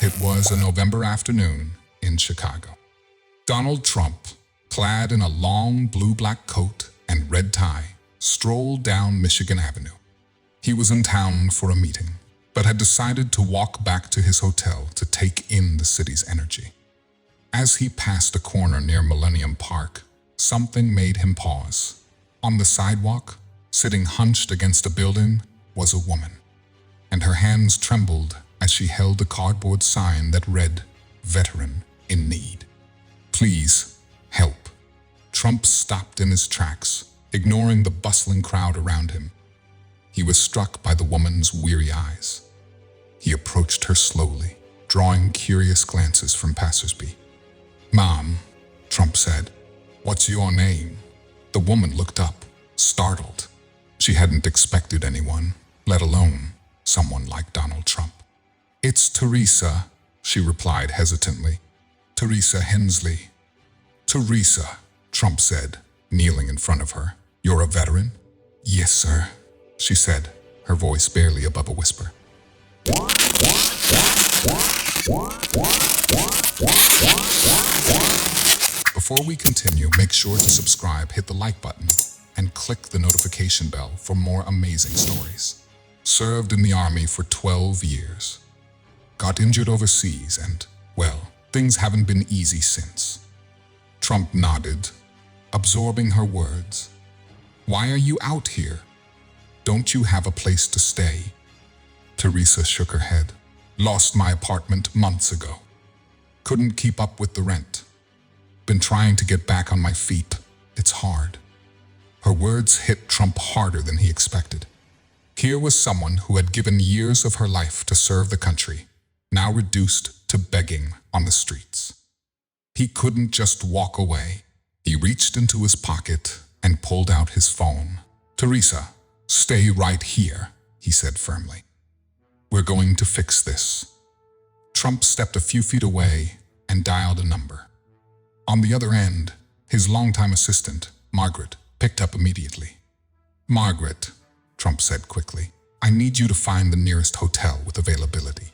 It was a November afternoon in Chicago. Donald Trump, clad in a long blue-black coat and red tie, strolled down Michigan Avenue. He was in town for a meeting, but had decided to walk back to his hotel to take in the city's energy. As he passed a corner near Millennium Park, something made him pause. On the sidewalk, sitting hunched against a building, was a woman, and her hands trembled as she held a cardboard sign that read, "Veteran in Need. Please, help." Trump stopped in his tracks, ignoring the bustling crowd around him. He was struck by the woman's weary eyes. He approached her slowly, drawing curious glances from passersby. "Mom," Trump said, "what's your name?" The woman looked up, startled. She hadn't expected anyone, let alone someone like Donald Trump. "It's Teresa," she replied hesitantly. "Teresa Hensley." "Teresa," Trump said, kneeling in front of her. "You're a veteran?" "Yes, sir," she said, her voice barely above a whisper. Before we continue, make sure to subscribe, hit the like button, and click the notification bell for more amazing stories. Served in the Army for 12 years. Got injured overseas and, well, things haven't been easy since. Trump nodded, absorbing her words. "Why are you out here? Don't you have a place to stay?" Teresa shook her head. "Lost my apartment months ago. Couldn't keep up with the rent. Been trying to get back on my feet. It's hard." Her words hit Trump harder than he expected. Here was someone who had given years of her life to serve the country, now reduced to begging on the streets. He couldn't just walk away. He reached into his pocket and pulled out his phone. "Teresa, stay right here," he said firmly. "We're going to fix this." Trump stepped a few feet away and dialed a number. On the other end, his longtime assistant, Margaret, picked up immediately. "Margaret," Trump said quickly, "I need you to find the nearest hotel with availability.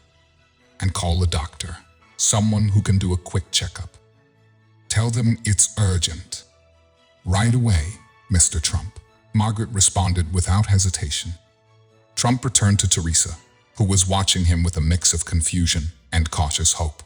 And call a doctor, someone who can do a quick checkup. Tell them it's urgent." "Right away, Mr. Trump," Margaret responded without hesitation. Trump returned to Teresa, who was watching him with a mix of confusion and cautious hope.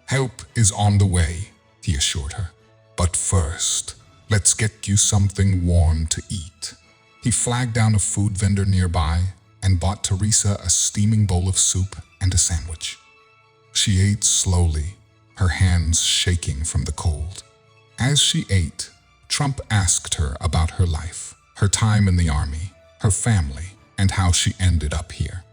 "Help is on the way," he assured her. "But first, let's get you something warm to eat." He flagged down a food vendor nearby and bought Teresa a steaming bowl of soup and a sandwich. She ate slowly, her hands shaking from the cold. As she ate, Trump asked her about her life, her time in the Army, her family, and how she ended up here.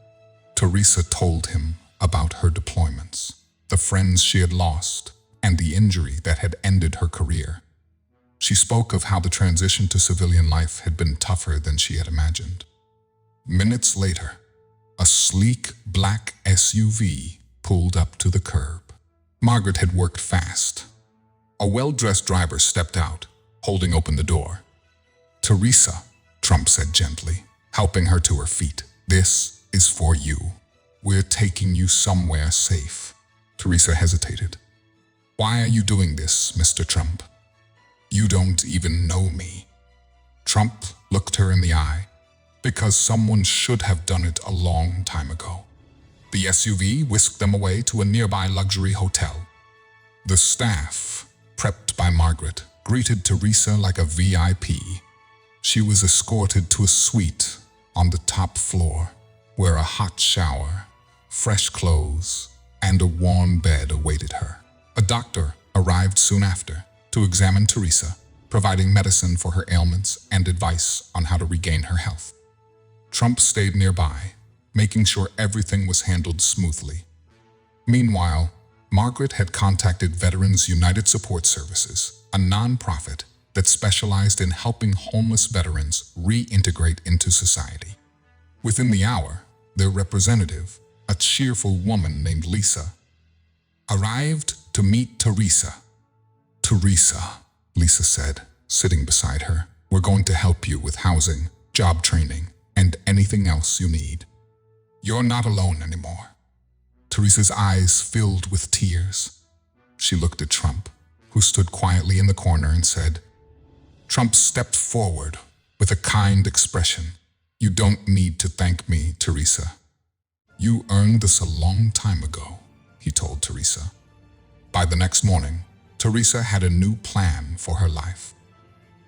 Teresa told him about her deployments, the friends she had lost, and the injury that had ended her career. She spoke of how the transition to civilian life had been tougher than she had imagined. Minutes later, a sleek black SUV pulled up to the curb. Margaret had worked fast. A well-dressed driver stepped out, holding open the door. "Teresa," Trump said gently, helping her to her feet, "this is for you. We're taking you somewhere safe." Teresa hesitated. "Why are you doing this, Mr. Trump? You don't even know me." Trump looked her in the eye. "Because someone should have done it a long time ago." The SUV whisked them away to a nearby luxury hotel. The staff, prepped by Margaret, greeted Teresa like a VIP. She was escorted to a suite on the top floor, where a hot shower, fresh clothes, and a warm bed awaited her. A doctor arrived soon after to examine Teresa, providing medicine for her ailments and advice on how to regain her health. Trump stayed nearby, making sure everything was handled smoothly. Meanwhile, Margaret had contacted Veterans United Support Services, a nonprofit that specialized in helping homeless veterans reintegrate into society. Within the hour, their representative, a cheerful woman named Lisa, arrived to meet Teresa. "Teresa," Lisa said, sitting beside her, "we're going to help you with housing, job training, and anything else you need. You're not alone anymore." Teresa's eyes filled with tears. She looked at Trump, who stood quietly in the corner, and said, Trump stepped forward with a kind expression. You don't need to thank me, Teresa. You earned this a long time ago, he told Teresa. By the next morning, Teresa had a new plan for her life.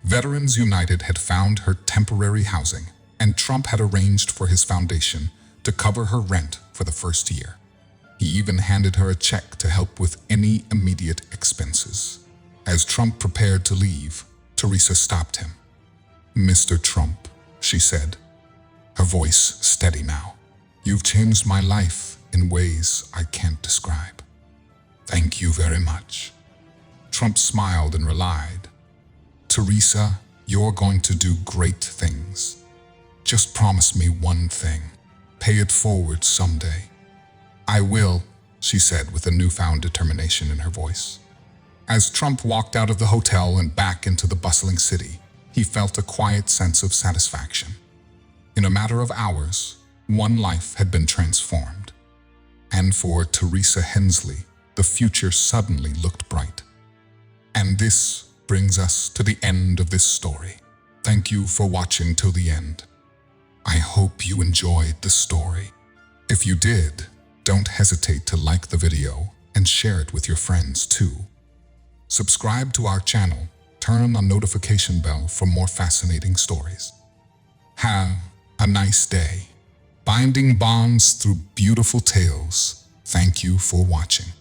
Veterans United had found her temporary housing, and Trump had arranged for his foundation to cover her rent for the first year. He even handed her a check to help with any immediate expenses. As Trump prepared to leave, Teresa stopped him. Mr. Trump, she said, her voice steady now. You've changed my life in ways I can't describe. Thank you very much. Trump smiled and replied, Teresa, you're going to do great things. Just promise me one thing. Pay it forward someday. I will, she said with a newfound determination in her voice. As Trump walked out of the hotel and back into the bustling city, he felt a quiet sense of satisfaction. In a matter of hours, one life had been transformed. And for Teresa Hensley, the future suddenly looked bright. And this brings us to the end of this story. Thank you for watching till the end. I hope you enjoyed the story. If you did, don't hesitate to like the video and share it with your friends too. Subscribe to our channel, turn on the notification bell for more fascinating stories. Have a nice day. Binding bonds through beautiful tales. Thank you for watching.